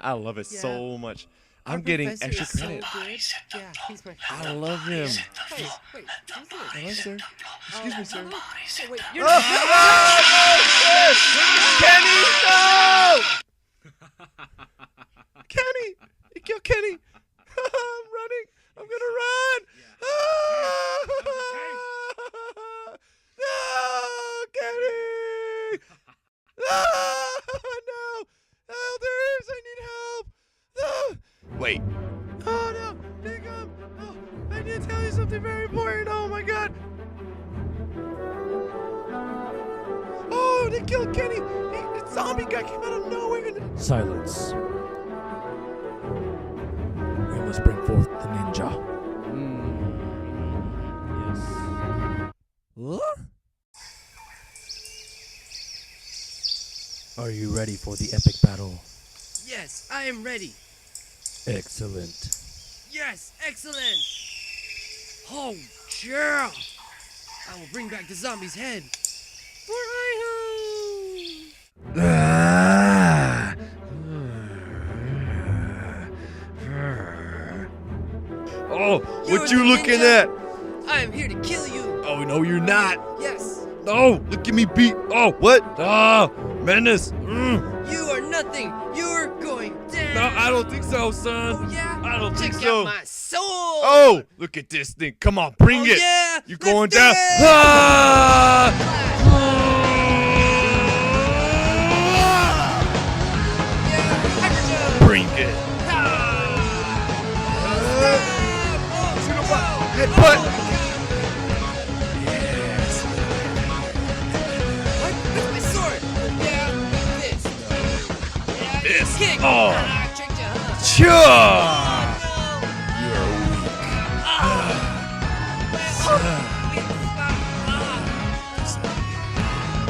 I love it so much. I'm getting extra credit. Yeah, he's my I love him. Wait, who's this? Hello, sir. Excuse me, sir. Oh, wait, you're Kenny, no! Kenny! You killed Kenny! I'm running! I'm gonna run! No! Kenny! No! Elders, I need help! No! Wait. Oh no! Jacob! Oh, I need to tell you something very important. Oh my god! Oh, they killed Kenny! The zombie guy came out of nowhere and... Silence. We must bring forth the ninja. Yes. What? Are you ready for the epic battle? Yes, I am ready. Excellent. Yes, excellent. Oh, yeah. I will bring back the zombie's head. For IHUM. Oh, what you looking at? I am here to kill you. Oh, no, you're not. Yes. Oh, look at me beat. Oh, what? Oh, menace. You are nothing. You're going down. No, I don't think so, son. Oh, yeah? I don't think Check so. out my soul. Oh, look at this thing. Come on, bring it. Yeah. You're Let's going do down. it. Ah! Bring it. Headbutt. Yes. What? That's my sword. Yeah, this. Yeah, This. kick. Oh. I tricked you, huh? Sure.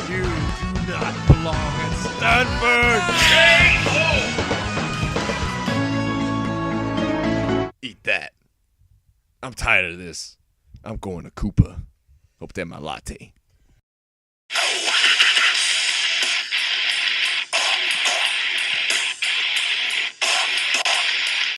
You do not belong at Stanford. Eat that. I'm tired of this. I'm going to Koopa. Hope they're my latte.